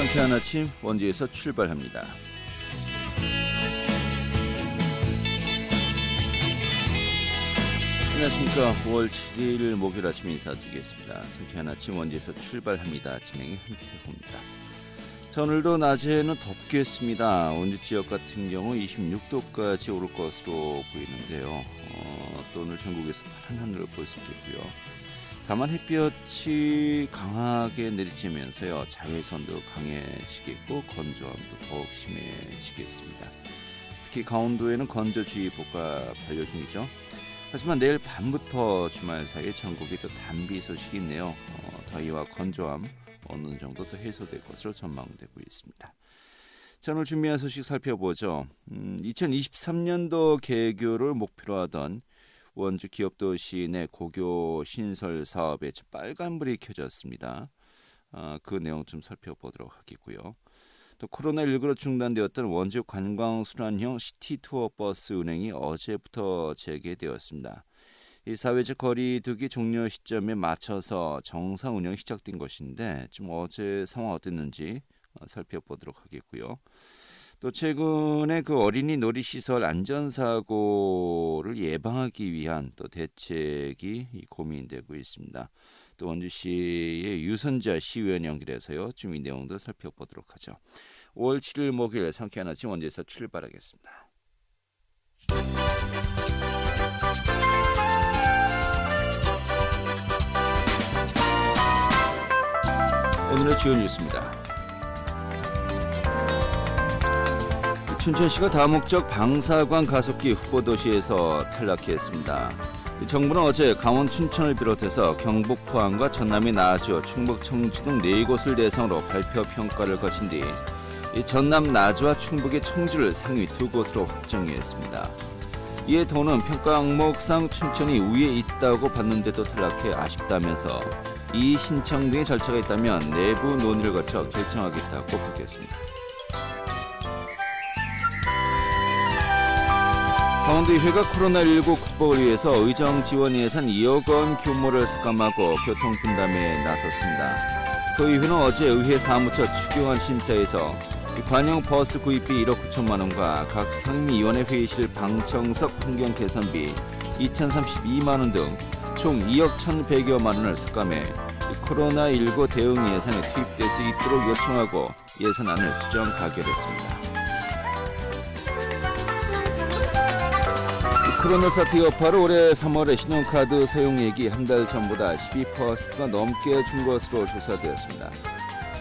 상쾌한 아침 원주에서 출발합니다. 안녕하십니까. 5월 7일 목요일 아침 인사드리겠습니다. 상쾌한 아침 원주에서 출발합니다. 진행의 한태호입니다. 자, 오늘도 낮에는 덥겠습니다. 원주 지역 같은 경우 26도까지 오를 것으로 보이는데요. 또 오늘 전국에서 파란 하늘을 볼 수 있겠고요. 다만 햇볕이 강하게 내리쬐면서요, 자외선도 강해지겠고 건조함도 더욱 심해지겠습니다. 특히 강원도에는 건조주의보가 발효 중이죠. 하지만 내일 밤부터 주말 사이에 전국에 또 단비 소식이 있네요. 더위와 건조함 어느 정도 또 해소될 것으로 전망되고 있습니다. 자, 오늘 준비한 소식 살펴보죠. 2023년도 개교를 목표로 하던 원주 기업도시 내 고교 신설 사업에 빨간불이 켜졌습니다. 그 내용 좀 살펴보도록 하겠고요. 또 코로나19로 중단되었던 원주 관광순환형 시티투어 버스 운행이 어제부터 재개되었습니다. 이 사회적 거리두기 종료 시점에 맞춰서 정상 운영이 시작된 것인데 좀 어제 상황 어땠는지 살펴보도록 하겠고요. 또 최근에 그 어린이 놀이시설 안전사고를 예방하기 위한 또 대책이 고민되고 있습니다. 또 원주시의 유선자 시의원 연결해서요, 좀 이 내용도 살펴보도록 하죠. 5월 7일 목요일 상쾌한 아침 원주에서 출발하겠습니다. 오늘의 주요 뉴스입니다. 춘천시가 다목적 방사관 가속기 후보도시에서 탈락했습니다. 정부는 어제 강원 춘천을 비롯해서 경북 포항과 전남의 나주, 충북 청주 등 4곳을 대상으로 발표 평가를 거친 뒤 전남 나주와 충북의 청주를 상위 2곳으로 확정했습니다. 이에 도는 평가 항목상 춘천이 우위에 있다고 봤는데도 탈락해 아쉽다면서 이의 신청 등의 절차가 있다면 내부 논의를 거쳐 결정하겠다고 밝혔습니다. 강원도의회가 코로나19 극복을 위해서 의정 지원 예산 2억 원 규모를 삭감하고 교통 분담에 나섰습니다. 도의회는 어제 의회 사무처 추경안 심사에서 관용 버스 구입비 1억 9천만 원과 각 상임위원회 회의실 방청석 환경 개선비 2,032만 원 등 총 2억 1,100여만 원을 삭감해 코로나19 대응 예산에 투입될 수 있도록 요청하고 예산안을 수정 가결했습니다. 코로나 사태 여파로 올해 3월에 신용카드 사용액이 한 달 전보다 12%가 넘게 준 것으로 조사되었습니다.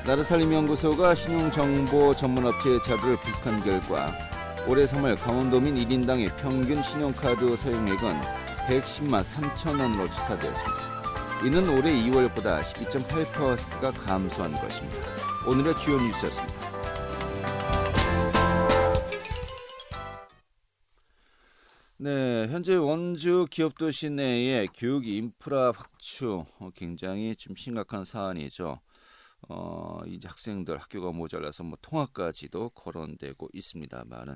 나라살림연구소가 신용정보 전문업체의 자료를 분석한 결과 올해 3월 강원도민 1인당의 평균 신용카드 사용액은 110만 3천 원으로 조사되었습니다. 이는 올해 2월보다 12.8%가 감소한 것입니다. 오늘의 주요 뉴스였습니다. 네, 현재 원주 기업도시 내의 교육 인프라 확충 굉장히 좀 심각한 사안이죠. 이제 학생들 학교가 모자라서 통학까지도 거론되고 있습니다만은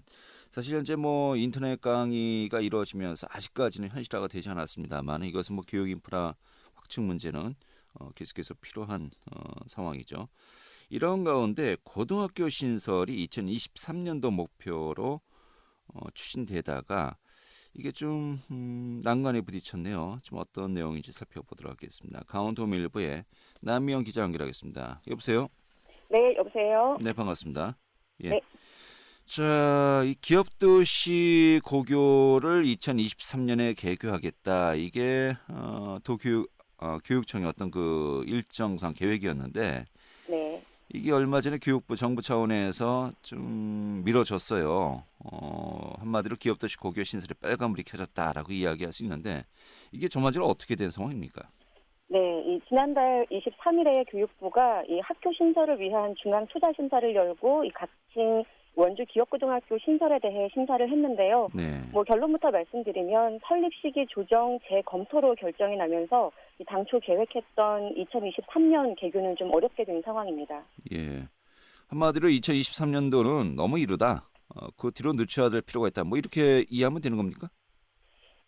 사실 현재 인터넷 강의가 이루어지면서 아직까지는 현실화가 되지 않았습니다만 이것은 교육 인프라 확충 문제는 계속해서 필요한 상황이죠. 이런 가운데 고등학교 신설이 2023년도 목표로 추진되다가 이게 좀 난관에 부딪혔네요. 좀 어떤 내용인지 살펴보도록 하겠습니다. 강원도밀보의 남미영 기자 연결하겠습니다. 여보세요? 네, 여보세요? 네, 반갑습니다. 예. 네. 자, 이 기업도시 고교를 2023년에 개교하겠다. 이게 교육청의 어떤 그 일정상 계획이었는데 네. 이게 얼마 전에 교육부 정부 차원에서 좀 미뤄졌어요. 한마디로 기업도시 고교 신설에 빨간불이 켜졌다라고 이야기할 수 있는데 이게 전반적으로 어떻게 된 상황입니까? 네, 지난달 23일에 교육부가 이 학교 신설을 위한 중앙 투자 심사를 열고 이 각층 원주 기업고등학교 신설에 대해 심사를 했는데요. 네. 결론부터 말씀드리면 설립 시기 조정 재검토로 결정이 나면서 당초 계획했던 2023년 개교는 좀 어렵게 된 상황입니다. 예. 한마디로 2023년도는 너무 이르다. 그 뒤로 늦춰야 될 필요가 있다. 이렇게 이해하면 되는 겁니까?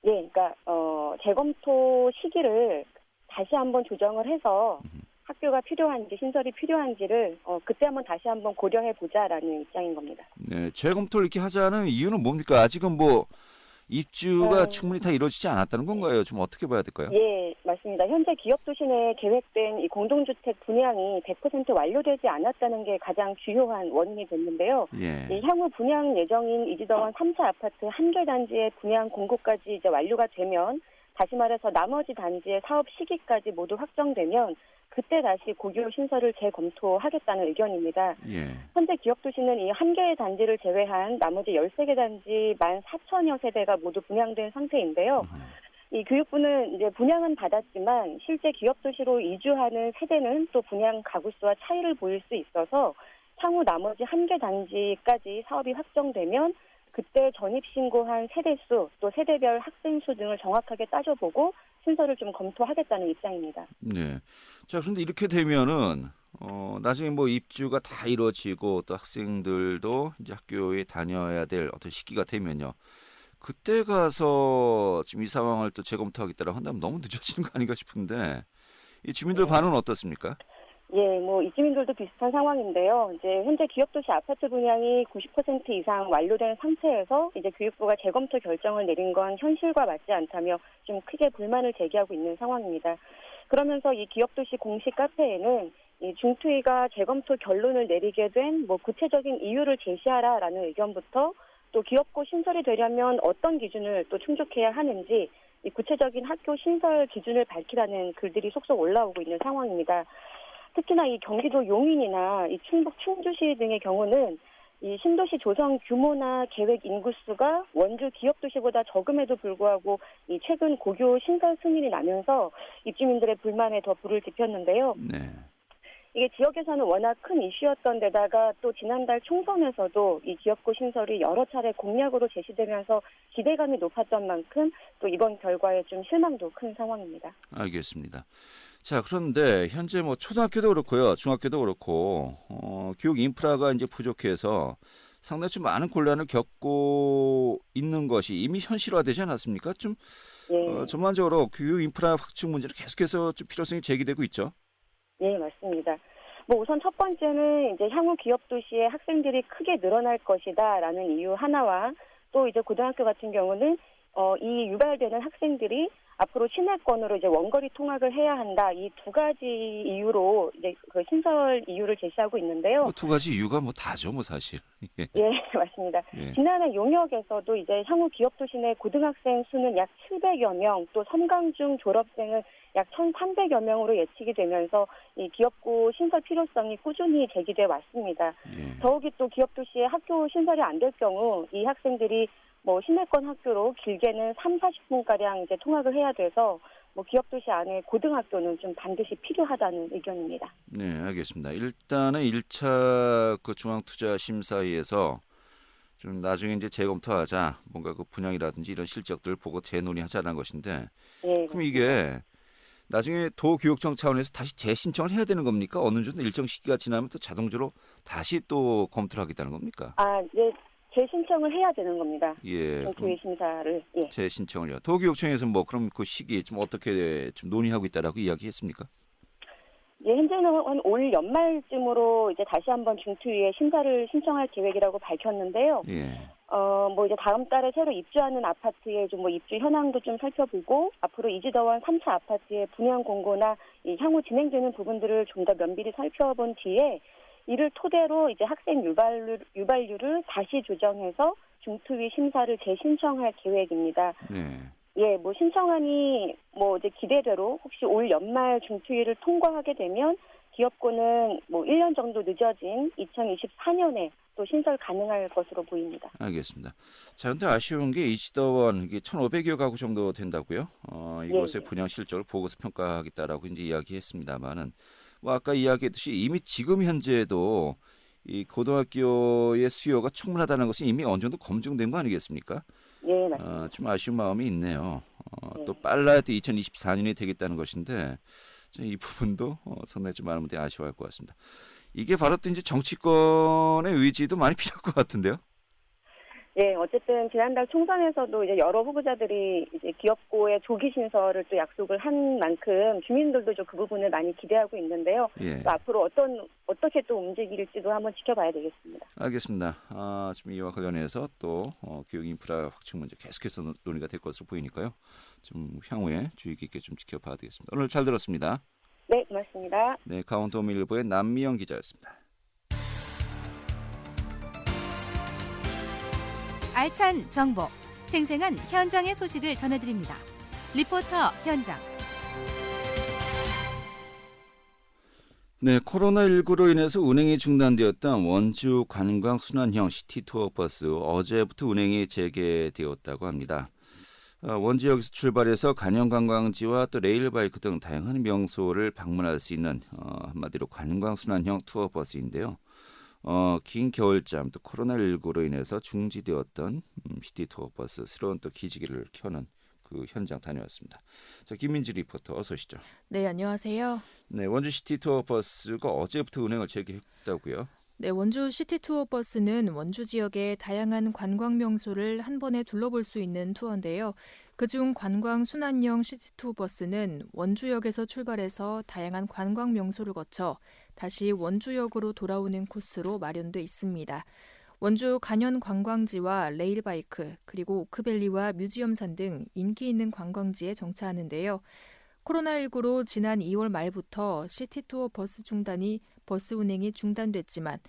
예, 그러니까 재검토 시기를 다시 한번 조정을 해서 학교가 필요한지 신설이 필요한지를 그때 다시 한번 고려해 보자라는 입장인 겁니다. 네, 재검토를 이렇게 하자는 이유는 뭡니까? 아직은 뭐 입주가 충분히 다 이루어지지 않았다는 건가요? 좀 어떻게 봐야 될까요? 예, 맞습니다. 현재 기업도시 내에 계획된 이 공동주택 분양이 100% 완료되지 않았다는 게 가장 주요한 원인이 됐는데요. 예. 이 향후 분양 예정인 이지더원 3차 아파트 한 개 단지의 분양 공고까지 이제 완료가 되면, 다시 말해서 나머지 단지의 사업 시기까지 모두 확정되면 그때 다시 고교 신설을 재검토하겠다는 의견입니다. 예. 현재 기업도시는 이 한 개의 단지를 제외한 나머지 13개 단지 14,000여 세대가 모두 분양된 상태인데요. 이 교육부는 이제 분양은 받았지만 실제 기업도시로 이주하는 세대는 또 분양 가구 수와 차이를 보일 수 있어서 향후 나머지 한 개 단지까지 사업이 확정되면 그때 전입신고한 세대수, 또 세대별 학생 수 등을 정확하게 따져보고 신설을 좀 검토하겠다는 입장입니다. 네. 자, 그런데 이렇게 되면은 나중에 뭐 입주가 다 이루어지고 또 학생들도 이제 학교에 다녀야 될 어떤 시기가 되면요. 그때 가서 지금 이 상황을 또 재검토하겠다라고 한다면 너무 늦어지는 거 아닌가 싶은데 이 주민들 반응은 어떻습니까? 예, 뭐 이주민들도 비슷한 상황인데요. 이제 현재 기업도시 아파트 분양이 90% 이상 완료된 상태에서 이제 교육부가 재검토 결정을 내린 건 현실과 맞지 않다며 좀 크게 불만을 제기하고 있는 상황입니다. 그러면서 이 기업도시 공식 카페에는 이 중투위가 재검토 결론을 내리게 된 뭐 구체적인 이유를 제시하라라는 의견부터, 또 기업고 신설이 되려면 어떤 기준을 또 충족해야 하는지 이 구체적인 학교 신설 기준을 밝히라는 글들이 속속 올라오고 있는 상황입니다. 특히나 이 경기도 용인이나 이 충북 충주시 등의 경우는 이 신도시 조성 규모나 계획 인구수가 원주 기업도시보다 적음에도 불구하고 이 최근 고교 신설 승인이 나면서 입주민들의 불만에 더 불을 지폈는데요. 네. 이게 지역에서는 워낙 큰 이슈였던 데다가 또 지난달 총선에서도 이 기업고 신설이 여러 차례 공약으로 제시되면서 기대감이 높았던 만큼 또 이번 결과에 좀 실망도 큰 상황입니다. 알겠습니다. 자, 그런데 현재 뭐 초등학교도 그렇고요, 중학교도 그렇고 교육 인프라가 이제 부족해서 상당히 좀 많은 곤란을 겪고 있는 것이 이미 현실화되지 않았습니까? 좀 예. 전반적으로 교육 인프라 확충 문제는 계속해서 좀 필요성이 제기되고 있죠. 네, 맞습니다. 뭐 우선 첫 번째는 이제 향후 기업 도시의 학생들이 크게 늘어날 것이다라는 이유 하나와, 또 이제 고등학교 같은 경우는 이 유발되는 학생들이 앞으로 시내권으로 이제 원거리 통학을 해야 한다. 이 두 가지 이유로 이제 그 신설 이유를 제시하고 있는데요. 뭐 두 가지 이유가 뭐 다죠, 뭐 사실. 예. 예, 맞습니다. 예. 지난해 용역에서도 이제 향후 기업 도시 내 고등학생 수는 약 700여 명, 또 섬광중 졸업생은 약 1,300여 명으로 예측이 되면서 이 기업고 신설 필요성이 꾸준히 제기돼 왔습니다. 예. 더욱이 또 기업 도시에 학교 신설이 안 될 경우 이 학생들이 뭐 시내권 학교로 길게는 3-40분가량 이제 통학을 해야 돼서 뭐 기업 도시 안에 고등학교는 좀 반드시 필요하다는 의견입니다. 네, 알겠습니다. 일단은 1차 그 중앙투자심사위에서 좀 나중에 이제 재검토하자, 뭔가 그 분양이라든지 이런 실적들을 보고 재논의하자는 것인데, 네. 그럼 이게 나중에 도교육청 차원에서 다시 재신청을 해야 되는 겁니까? 어느 정도 일정 시기가 지나면 또 자동적으로 다시 또 검토를 하겠다는 겁니까? 네. 재신청을 해야 되는 겁니다. 예. 정토의 심사를. 예. 재신청을요. 도교육청에서 뭐 그럼 그 시기 좀 어떻게 좀 논의하고 있다라고 이야기했습니까? 예, 현재는 올 연말쯤으로 이제 다시 한번 중투위에 심사를 신청할 계획이라고 밝혔는데요. 예. 뭐 이제 다음 달에 새로 입주하는 아파트의 좀 뭐 입주 현황도 좀 살펴보고, 앞으로 이지더원 3차 아파트의 분양 공고나 이 향후 진행되는 부분들을 좀 더 면밀히 살펴본 뒤에 이를 토대로 이제 학생 유발률을 다시 조정해서 중투위 심사를 재신청할 계획입니다. 네. 예, 뭐 신청안이 뭐 이제 기대대로 혹시 올 연말 중투위를 통과하게 되면 기업고는 뭐 1년 정도 늦어진 2024년에 또 신설 가능할 것으로 보입니다. 알겠습니다. 자, 근데 아쉬운 게 이지더원 이게 1,500여 가구 정도 된다고요? 이곳의 예. 분양 실적을 보고서 평가하겠다라고 이제 이야기했습니다만은 뭐 아까 이야기했듯이 이미 지금 현재도 이 고등학교의 수요가 충분하다는 것은 이미 어느 정도 검증된 거 아니겠습니까? 예, 맞습니다. 좀 아쉬운 마음이 있네요. 네. 또 빨라야 또 2024년이 되겠다는 것인데 이 부분도 상당히 좀 많은 분들이 아쉬워할 것 같습니다. 이게 바로 또 이제 정치권의 의지도 많이 필요할 것 같은데요. 예, 어쨌든 지난달 총선에서도 이제 여러 후보자들이 이제 기업고의 조기 신설을 또 약속을 한 만큼 주민들도 좀 그 부분을 많이 기대하고 있는데요. 예. 또 앞으로 어떻게 또 움직일지도 한번 지켜봐야 되겠습니다. 알겠습니다. 지금 이와 관련해서 또 교육 인프라 확충 문제 계속해서 논의가 될 것으로 보이니까요. 좀 향후에 주의 깊게 좀 지켜봐야 되겠습니다. 오늘 잘 들었습니다. 네, 고맙습니다. 네, 강원도일보의 남미영 기자였습니다. 알찬 정보, 생생한 현장의 소식을 전해드립니다. 리포터 현장. 네, 코로나19로 인해서 운행이 중단되었던 원주 관광 순환형 시티투어 버스 어제부터 운행이 재개되었다고 합니다. 원주역에서 출발해서 간현관광지와 또 레일바이크 등 다양한 명소를 방문할 수 있는 한마디로 관광 순환형 투어 버스인데요. 긴 겨울잠 또 코로나19로 인해서 중지되었던 시티투어 버스 새로운 또 기지개를 켜는 그 현장 다녀왔습니다. 자, 김민지 리포터 어서 오시죠. 네, 안녕하세요. 네, 원주 시티투어 버스가 어제부터 운행을 재개했다고요? 네, 원주 시티투어 버스는 원주 지역의 다양한 관광 명소를 한 번에 둘러볼 수 있는 투어인데요. 그중 관광 순환형 시티투어 버스는 원주역에서 출발해서 다양한 관광 명소를 거쳐 다시 원주역으로 돌아오는 코스로 마련돼 있습니다. 원주 간현 관광지와 레일바이크, 그리고 오크밸리와 뮤지엄산 등 인기 있는 관광지에 정차하는데요. 코로나19로 지난 2월 말부터 시티투어 버스 운행이 중단됐지만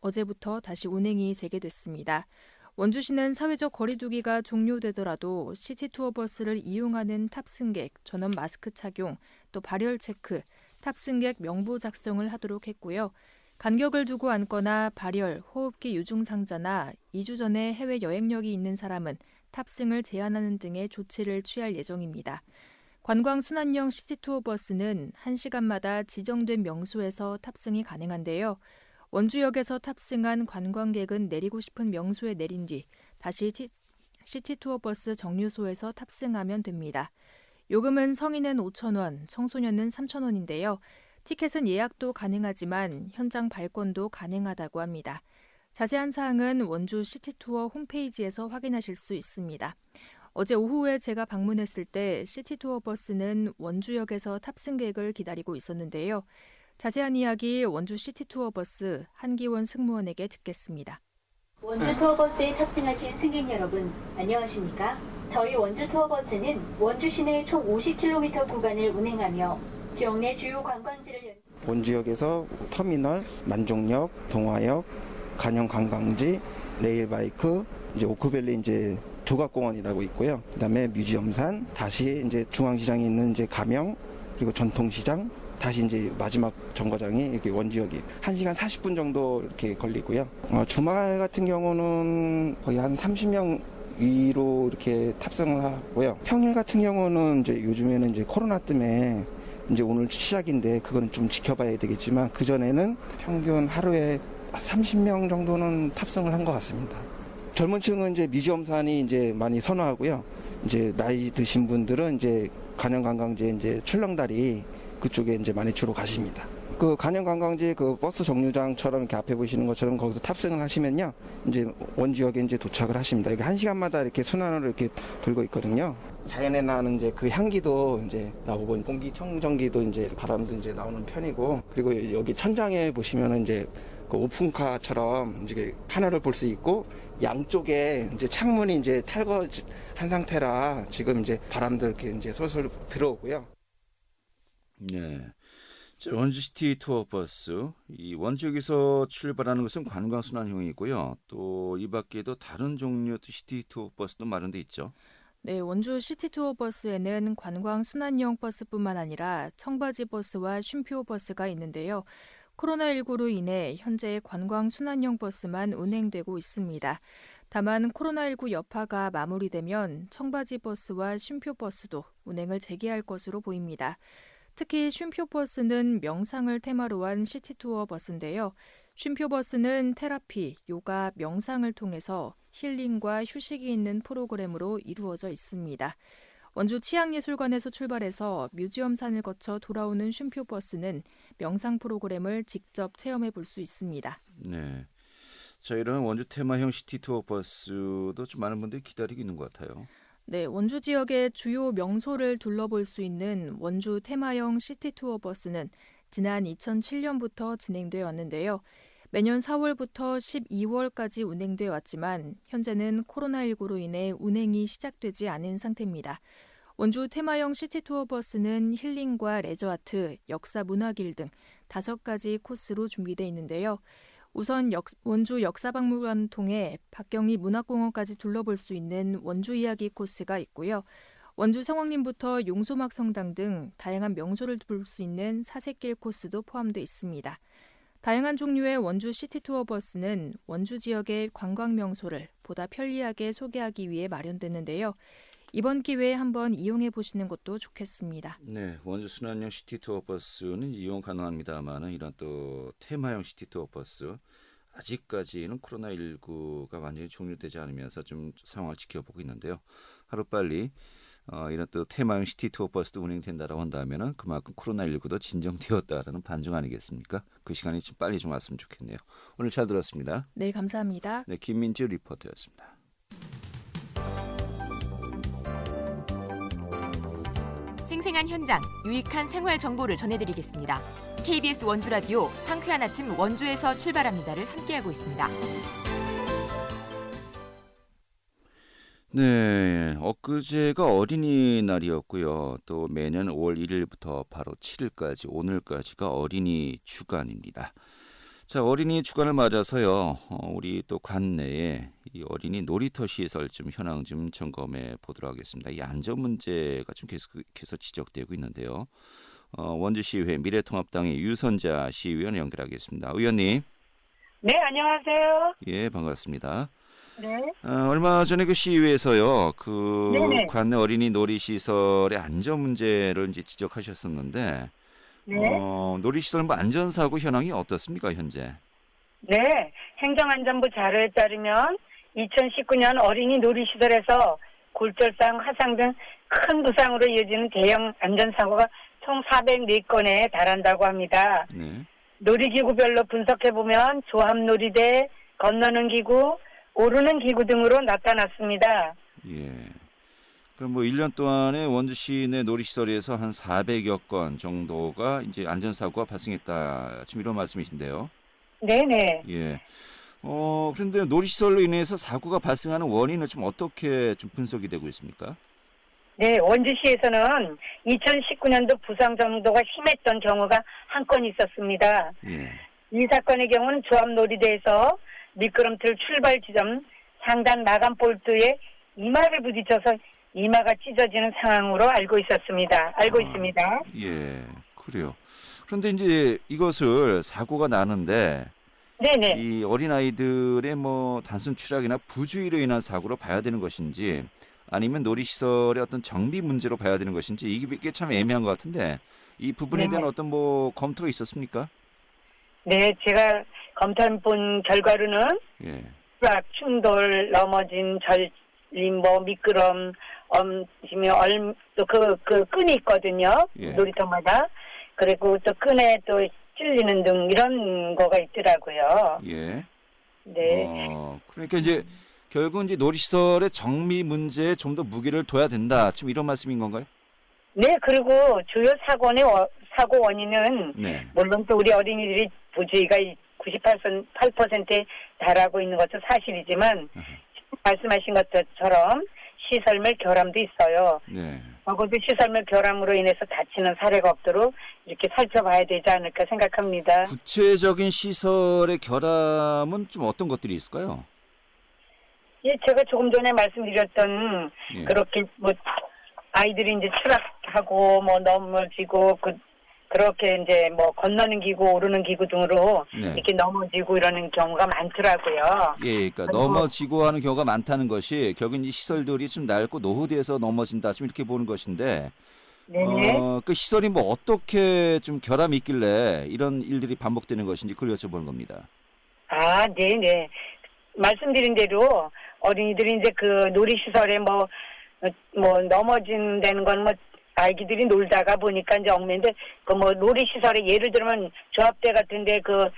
어제부터 다시 운행이 재개됐습니다. 원주시는 사회적 거리 두기가 종료되더라도 시티투어 버스를 이용하는 탑승객 전원 마스크 착용, 또 발열 체크, 탑승객 명부 작성을 하도록 했고요. 간격을 두고 앉거나 발열, 호흡기 유증상자나 2주 전에 해외 여행력이 있는 사람은 탑승을 제한하는 등의 조치를 취할 예정입니다. 관광 순환형 시티투어 버스는 1시간마다 지정된 명소에서 탑승이 가능한데요. 원주역에서 탑승한 관광객은 내리고 싶은 명소에 내린 뒤 다시 시티투어 버스 정류소에서 탑승하면 됩니다. 요금은 성인은 5,000원, 청소년은 3,000원인데요. 티켓은 예약도 가능하지만 현장 발권도 가능하다고 합니다. 자세한 사항은 원주 시티투어 홈페이지에서 확인하실 수 있습니다. 어제 오후에 제가 방문했을 때 시티투어 버스는 원주역에서 탑승객을 기다리고 있었는데요. 자세한 이야기 원주 시티투어 버스 한기원 승무원에게 듣겠습니다. 원주 투어버스에 탑승하신 승객 여러분, 안녕하십니까? 저희 원주 투어버스는 원주 시내 총 50km 구간을 운행하며 지역 내 주요 관광지를 원주역에서 터미널, 만종역, 동화역, 간현관광지, 레일바이크, 이제 오크밸리 이제 조각공원이라고 있고요. 그다음에 뮤지엄산, 다시 이제 중앙시장에 있는 이제 가명, 그리고 전통시장, 다시 이제 마지막 정거장이 이렇게 원주역이 1시간 40분 정도 이렇게 걸리고요. 주말 같은 경우는 거의 한 30명 위로 이렇게 탑승을 하고요. 평일 같은 경우는 이제 요즘에는 이제 코로나 때문에 이제 오늘 시작인데 그건 좀 지켜봐야 되겠지만 그전에는 평균 하루에 30명 정도는 탑승을 한 것 같습니다. 젊은 층은 이제 뮤지엄산이 이제 많이 선호하고요. 이제 나이 드신 분들은 이제 간현관광지에 이제 출렁다리 그쪽에 이제 많이 주로 가십니다. 그 간현관광지 그 버스 정류장처럼 이렇게 앞에 보시는 것처럼 거기서 탑승을 하시면요. 이제 원주역에 이제 도착을 하십니다. 여기 1시간마다 이렇게 순환으로 이렇게 돌고 있거든요. 자연에 나는 이제 그 향기도 이제 나오고 공기청정기도 이제 바람도 이제 나오는 편이고 그리고 여기 천장에 보시면은 이제 그 오픈카처럼 이제 하늘을 볼 수 있고 양쪽에 이제 창문이 이제 탈거한 상태라 지금 이제 바람도 이렇게 이제 솔솔 들어오고요. 네. 원주 시티 투어 버스, 이 원주역에서 출발하는 것은 관광 순환형이고요. 또 이 밖에도 다른 종류의 시티 투어 버스도 마련돼 있죠. 네, 원주 시티투어 버스에는 관광 순환형 버스뿐만 아니라 청바지 버스와 쉼표 버스가 있는데요. 코로나19로 인해 현재 관광 순환형 버스만 운행되고 있습니다. 다만 코로나19 여파가 마무리되면 청바지 버스와 쉼표 버스도 운행을 재개할 것으로 보입니다. 특히 쉼표 버스는 명상을 테마로 한 시티투어 버스인데요. 쉼표 버스는 테라피, 요가, 명상을 통해서 힐링과 휴식이 있는 프로그램으로 이루어져 있습니다. 원주 치앙예술관에서 출발해서 뮤지엄산을 거쳐 돌아오는 쉼표 버스는 명상 프로그램을 직접 체험해 볼 수 있습니다. 네. 자, 이런 원주 테마형 시티 투어 버스도 좀 많은 분들이 기다리고 있는 것 같아요. 네, 원주 지역의 주요 명소를 둘러볼 수 있는 원주 테마형 시티 투어 버스는 지난 2007년부터 진행돼 왔는데요. 매년 4월부터 12월까지 운행돼 왔지만 현재는 코로나19로 인해 운행이 시작되지 않은 상태입니다. 원주 테마형 시티 투어 버스는 힐링과 레저아트, 역사 문화길 등 5가지 코스로 준비되어 있는데요. 우선 원주 역사박물관 통해 박경리 문화공원까지 둘러볼 수 있는 원주 이야기 코스가 있고요. 원주 성황림부터 용소막 성당 등 다양한 명소를 볼 수 있는 사색길 코스도 포함되어 있습니다. 다양한 종류의 원주 시티 투어 버스는 원주 지역의 관광 명소를 보다 편리하게 소개하기 위해 마련됐는데요. 이번 기회에 한번 이용해 보시는 것도 좋겠습니다. 네, 원주 순환형 시티 투어 버스는 이용 가능합니다만 이런 또 테마형 시티 투어 버스 아직까지는 코로나19가 완전히 종료되지 않으면서 좀 상황을 지켜보고 있는데요. 하루빨리 이런 또 테마형 시티 투어 버스도 운행된다라고 한다면은 그만큼 코로나19도 진정되었다라는 반증 아니겠습니까? 그 시간이 좀 빨리 좀 왔으면 좋겠네요. 오늘 잘 들었습니다. 네, 감사합니다. 네, 김민지 리포터였습니다. 생생한 현장, 유익한 생활 정보를 전해드리겠습니다. KBS 원주 라디오 상쾌한 아침 원주에서 출발합니다를 함께하고 있습니다. 네, 엊그제가 어린이날이었고요. 또 매년 5월 1일부터 바로 7일까지 오늘까지가 어린이 주간입니다. 자, 어린이 주간을 맞아서요. 우리 또 관내에 이 어린이 놀이터 시설 좀 현황 좀 점검해 보도록 하겠습니다. 이 안전 문제가 좀 계속해서 지적되고 있는데요. 원주시의회 미래통합당의 유선자 시의원 연결하겠습니다. 의원님. 네, 안녕하세요. 예, 반갑습니다. 네. 얼마 전에 그 시의회에서요, 네네. 관내 어린이 놀이시설의 안전 문제를 이제 지적하셨었는데, 네. 놀이시설 뭐 안전사고 현황이 어떻습니까, 현재? 네, 행정안전부 자료에 따르면 2019년 어린이 놀이시설에서 골절상, 화상 등 큰 부상으로 이어지는 대형 안전사고가 총 404건에 달한다고 합니다. 네. 놀이기구별로 분석해보면 조합놀이대, 건너는 기구, 오르는 기구 등으로 나타났습니다. 예. 그럼 뭐 1년 동안에 원주 시내 놀이시설에서 한 400여 건 정도가 이제 안전사고가 발생했다. 지금 이런 말씀이신데요. 네네. 예. 그런데 놀이시설로 인해서 사고가 발생하는 원인은 좀 어떻게 좀 분석이 되고 있습니까? 네, 원주시에서는 2019년도 부상 정도가 심했던 경우가 한 건 있었습니다. 예. 이 사건의 경우는 조합놀이대에서 미끄럼틀 출발 지점 상단 마감 볼트에 이마를 부딪혀서 이마가 찢어지는 상황으로 알고 있습니다. 예, 그래요. 그런데 이제 이것을 사고가 나는데 네네. 이 어린아이들의 뭐 단순 추락이나 부주의로 인한 사고로 봐야 되는 것인지 아니면 놀이시설의 어떤 정비 문제로 봐야 되는 것인지 이게 참 애매한 것 같은데 이 부분에 대한 어떤 뭐 검토가 있었습니까? 네, 제가 검토해본 결과로는 예. 추락, 충돌, 넘어진, 절림, 뭐 미끄럼, 또 그 끈이 있거든요. 예. 놀이터마다. 그리고 또 끈에 또 찔리는 등 이런 거가 있더라고요. 예. 네. 그러니까 이제 결국 이제 놀이시설의 정비 문제에 좀 더 무게를 둬야 된다. 지금 이런 말씀인 건가요? 네, 그리고 주요 사고 원인은 네. 물론 또 우리 어린이들이 부주의가 98%에 달하고 있는 것도 사실이지만 말씀하신 것처럼 시설물 결함도 있어요. 네. 적어도 시설물 결함으로 인해서 다치는 사례가 없도록 이렇게 살펴봐야 되지 않을까 생각합니다. 구체적인 시설의 결함은 좀 어떤 것들이 있을까요? 예, 제가 조금 전에 말씀드렸던 예. 그렇게 뭐 아이들이 이제 추락하고 뭐 넘어지고 그렇게 이제 뭐 건너는 기구, 오르는 기구 등으로 네. 이렇게 넘어지고 이러는 경우가 많더라고요. 예, 그러니까 넘어지고 하는 경우가 많다는 것이 결국 이 시설들이 좀 낡고 노후돼서 넘어진다, 좀 이렇게 보는 것인데, 네. 그 시설이 뭐 어떻게 좀 결함이 있길래 이런 일들이 반복되는 것인지 그걸 여쭤보는 겁니다. 아, 네네. 말씀드린 대로 어린이들이 이제 그 놀이시설에 뭐 넘어진다는 건 뭐 아이들이 놀다가 보니까 이제 엉매인데 그 뭐 놀이시설에 예를 들면 조합대 같은데 그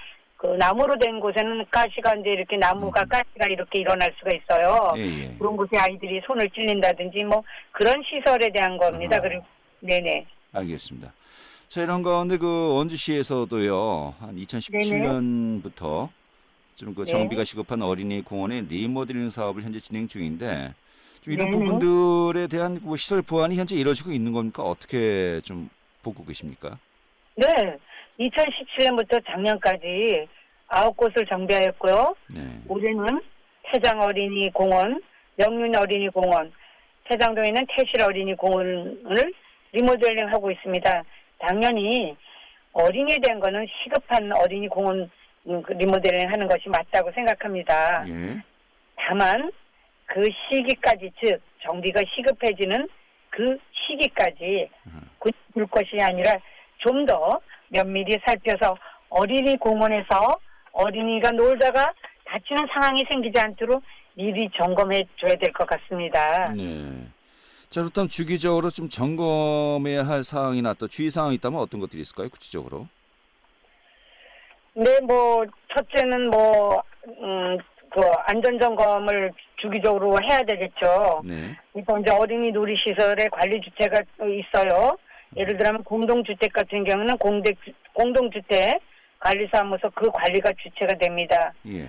그 나무로 된 곳에는 가시가 이제 이렇게 나무가 가시가 이렇게 일어날 수가 있어요. 예, 예. 그런 곳에 아이들이 손을 찔린다든지 뭐 그런 시설에 대한 겁니다. 그리고 네네. 알겠습니다. 자, 이런 가운데 그 원주시에서도요, 한 2017년부터 좀 그 네. 정비가 시급한 어린이 공원의 리모델링 사업을 현재 진행 중인데, 좀 이런 네네. 부분들에 대한 뭐 시설 보완이 현재 이루어지고 있는 겁니까? 어떻게 좀 보고 계십니까? 네. 2017년부터 작년까지 9곳을 정비하였고요. 네. 올해는 태장 어린이 공원, 명륜 어린이 공원, 태장동에 있는 태실 어린이 공원을 리모델링하고 있습니다. 당연히 어린이에 대한 거는 시급한 어린이 공원 리모델링 하는 것이 맞다고 생각합니다. 예. 다만 그 시기까지, 즉 정비가 시급해지는 그 시기까지 굳을 것이 아니라 좀 더 면밀히 살펴서 어린이 공원에서 어린이가 놀다가 다치는 상황이 생기지 않도록 미리 점검해 줘야 될 것 같습니다. 네. 자, 그렇다면 주기적으로 좀 점검해야 할 사항이나 또 주의 사항이 있다면 어떤 것들이 있을까요? 구체적으로? 네, 뭐 첫째는 그 안전 점검을 주기적으로 해야 되겠죠. 네. 그러니까 이제 어린이 놀이시설에 관리 주체가 있어요. 예를 들면 공동주택 같은 경우는 공동주택 관리사무소 그 관리가 주체가 됩니다. 예.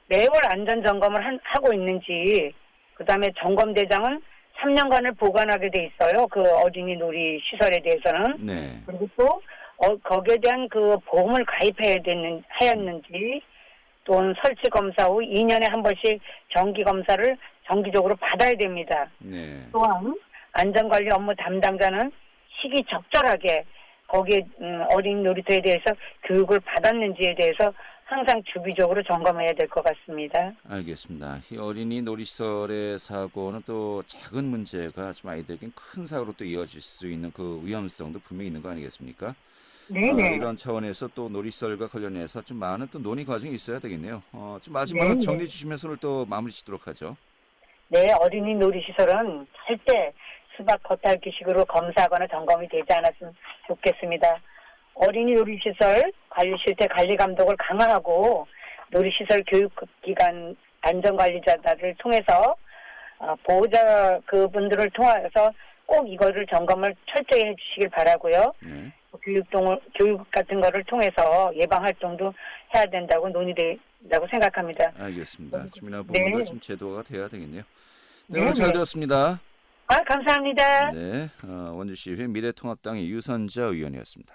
매월 안전 점검을 하고 있는지, 그다음에 점검 대장은 3년간을 보관하게 돼 있어요. 그 어린이 놀이 시설에 대해서는. 네. 그리고 또 거기에 대한 그 보험을 하였는지, 또는 설치 검사 후 2년에 한 번씩 정기 검사를 정기적으로 받아야 됩니다. 네. 또한 안전관리 업무 담당자는 시기적절하게 거기에 어린이 놀이터에 대해서 교육을 받았는지에 대해서 항상 주기적으로 점검해야 될 것 같습니다. 알겠습니다. 이 어린이 놀이시설의 사고는 또 작은 문제가 좀 아이들에겐 큰 사고로 또 이어질 수 있는 그 위험성도 분명히 있는 거 아니겠습니까? 네네. 이런 차원에서 또 놀이시설과 관련해서 좀 많은 또 논의 과정이 있어야 되겠네요. 좀 마지막으로 네네. 정리해 주시면서 오늘 또 마무리 짓도록 하죠. 네, 어린이 놀이시설은 절대 수박 겉핥기식으로 검사하거나 점검이 되지 않았으면 좋겠습니다. 어린이 놀이시설 관리 실태 관리 감독을 강화하고 놀이시설 교육기관 안전관리자들을 통해서 보호자 그분들을 통해서 꼭 이거를 점검을 철저히 해주시길 바라고요. 네. 교육 같은 거를 통해서 예방 활동도 해야 된다고 논의된다고 생각합니다. 알겠습니다. 좀 이런 부분들 네. 좀 제도가 돼야 되겠네요. 네, 네, 오늘 잘 네. 들었습니다. 감사합니다. 네, 원주시의회 미래통합당의 유선자 의원이었습니다.